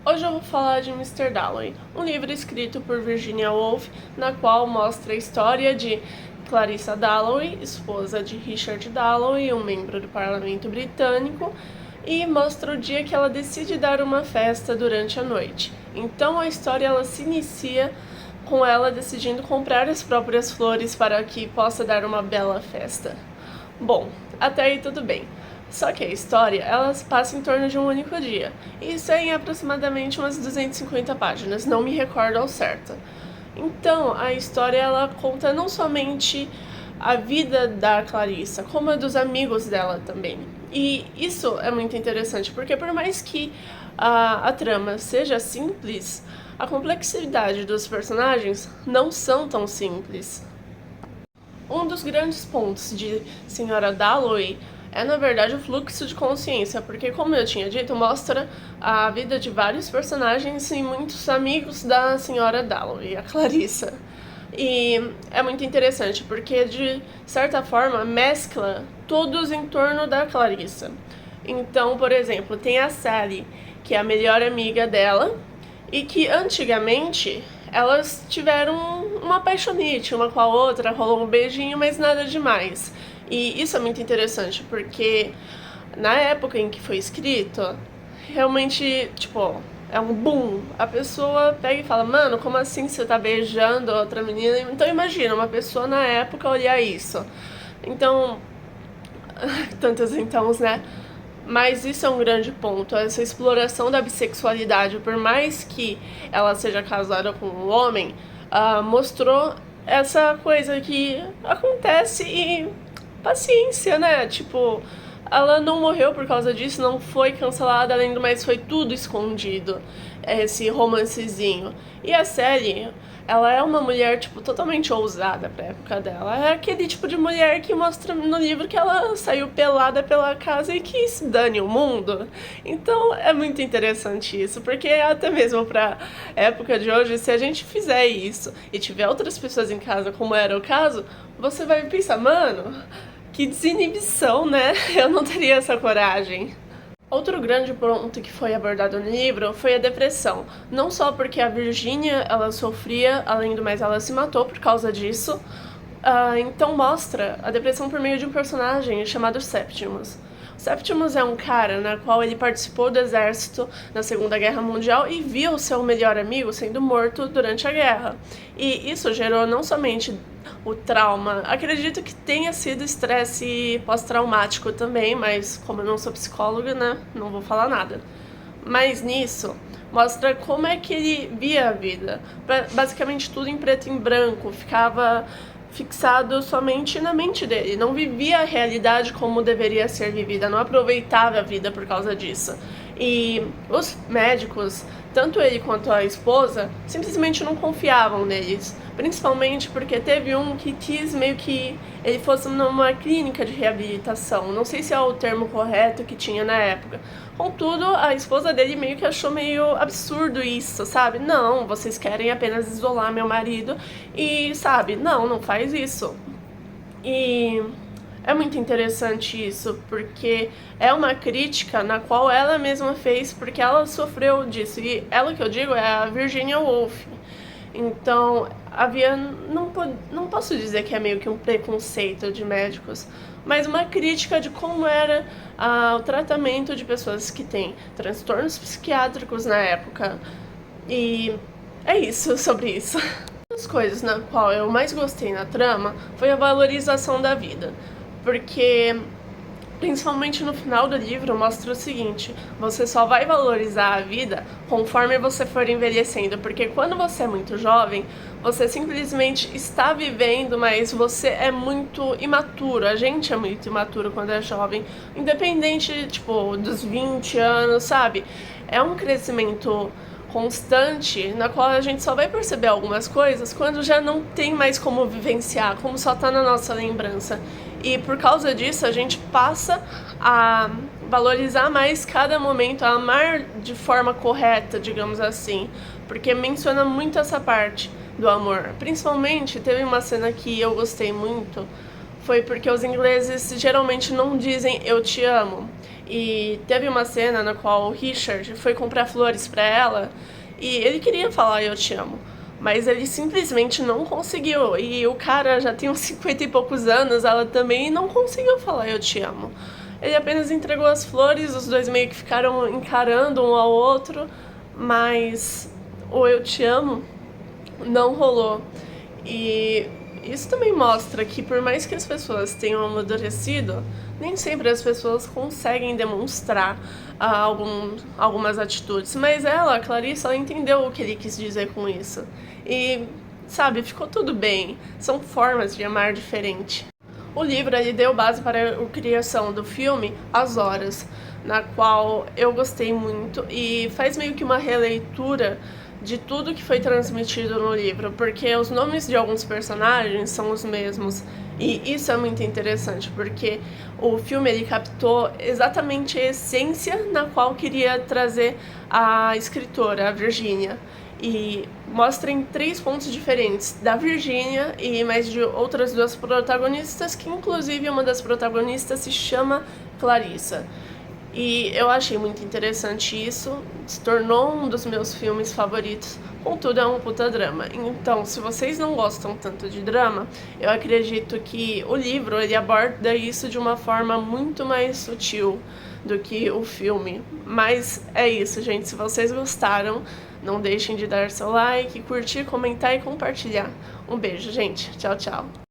Hoje eu vou falar de Mr. Dalloway, um livro escrito por Virginia Woolf, na qual mostra a história de Clarissa Dalloway, esposa de Richard Dalloway, um membro do parlamento britânico, e mostra o dia que ela decide dar uma festa durante a noite. Então a história ela se inicia com ela decidindo comprar as próprias flores para que possa dar uma bela festa. Bom, até aí tudo bem. Só que a história, ela se passa em torno de um único dia. Isso é em aproximadamente umas 250 páginas, não me recordo ao certo. Então, a história, ela conta não somente a vida da Clarissa, como a dos amigos dela também. E isso é muito interessante, porque por mais que a trama seja simples, a complexidade dos personagens não são tão simples. Um dos grandes pontos de Senhora Dalloway é, na verdade, o fluxo de consciência, porque, como eu tinha dito, mostra a vida de vários personagens e muitos amigos da Senhora Dalloway, a Clarissa. E é muito interessante, porque, de certa forma, mescla todos em torno da Clarissa. Então, por exemplo, tem a Sally, que é a melhor amiga dela, e que, antigamente, elas tiveram uma paixonite uma com a outra, rolou um beijinho, mas nada demais. E isso é muito interessante, porque na época em que foi escrito, realmente, tipo, é um boom. A pessoa pega e fala, mano, como assim você tá beijando outra menina? Então imagina, uma pessoa na época olhar isso. Então, tantos entãos, né? Mas isso é um grande ponto, essa exploração da bissexualidade, por mais que ela seja casada com um homem, mostrou essa coisa que acontece e paciência, né? Tipo, ela não morreu por causa disso, não foi cancelada, além do mais foi tudo escondido, esse romancezinho. E a série, ela é uma mulher, tipo, totalmente ousada pra época dela. É aquele tipo de mulher que mostra no livro que ela saiu pelada pela casa e que se dane o mundo. Então é muito interessante isso, porque até mesmo pra época de hoje, se a gente fizer isso e tiver outras pessoas em casa, como era o caso, você vai pensar, mano, que desinibição, né? Eu não teria essa coragem. Outro grande ponto que foi abordado no livro foi a depressão. Não só porque a Virginia, ela sofria, além do mais ela se matou por causa disso. Então mostra a depressão por meio de um personagem chamado Septimus. Septimus é um cara na qual ele participou do exército na Segunda Guerra Mundial e viu seu melhor amigo sendo morto durante a guerra. E isso gerou não somente o trauma, acredito que tenha sido estresse pós-traumático também, mas como eu não sou psicóloga, né, não vou falar nada. Mas nisso, mostra como é que ele via a vida. Basicamente tudo em preto e branco, ficava fixado somente na mente dele, não vivia a realidade como deveria ser vivida, não aproveitava a vida por causa disso. E os médicos, tanto ele quanto a esposa, simplesmente não confiavam neles, principalmente porque teve um que quis meio que ele fosse numa clínica de reabilitação, não sei se é o termo correto que tinha na época. Contudo, a esposa dele meio que achou meio absurdo isso, sabe? Não, vocês querem apenas isolar meu marido e, sabe, não faz isso. E é muito interessante isso, porque é uma crítica na qual ela mesma fez, porque ela sofreu disso. E ela que eu digo é a Virginia Woolf. Então, havia, não posso dizer que é meio que um preconceito de médicos, mas uma crítica de como era o tratamento de pessoas que têm transtornos psiquiátricos na época. E é isso sobre isso. Uma das coisas na qual eu mais gostei na trama foi a valorização da vida, porque principalmente no final do livro mostra o seguinte: você só vai valorizar a vida conforme você for envelhecendo, porque quando você é muito jovem, você simplesmente está vivendo, mas você é muito imaturo. A gente é muito imaturo quando é jovem, independente, tipo, dos 20 anos, sabe? É um crescimento constante, na qual a gente só vai perceber algumas coisas quando já não tem mais como vivenciar, como só tá na nossa lembrança. E por causa disso, a gente passa a valorizar mais cada momento, a amar de forma correta, digamos assim, porque menciona muito essa parte do amor. Principalmente, teve uma cena que eu gostei muito, foi porque os ingleses geralmente não dizem eu te amo. E teve uma cena na qual o Richard foi comprar flores para ela e ele queria falar eu te amo, mas ele simplesmente não conseguiu. E o cara já tem uns 50 e poucos anos, ela também não conseguiu falar eu te amo. Ele apenas entregou as flores, os dois meio que ficaram encarando um ao outro, mas o eu te amo não rolou. E isso também mostra que, por mais que as pessoas tenham amadurecido, nem sempre as pessoas conseguem demonstrar algumas atitudes. Mas ela, a Clarissa, ela entendeu o que ele quis dizer com isso. E, sabe, ficou tudo bem. São formas de amar diferente. O livro ele deu base para a criação do filme As Horas, na qual eu gostei muito e faz meio que uma releitura de tudo que foi transmitido no livro, porque os nomes de alguns personagens são os mesmos. E isso é muito interessante, porque o filme ele captou exatamente a essência na qual queria trazer a escritora, a Virginia. E mostra em 3 pontos diferentes da Virginia e mais de outras 2 protagonistas, que inclusive uma das protagonistas se chama Clarissa. E eu achei muito interessante isso, se tornou um dos meus filmes favoritos, contudo é um puta drama. Então, se vocês não gostam tanto de drama, eu acredito que o livro ele aborda isso de uma forma muito mais sutil do que o filme. Mas é isso, gente, se vocês gostaram, não deixem de dar seu like, curtir, comentar e compartilhar. Um beijo, gente. Tchau, tchau.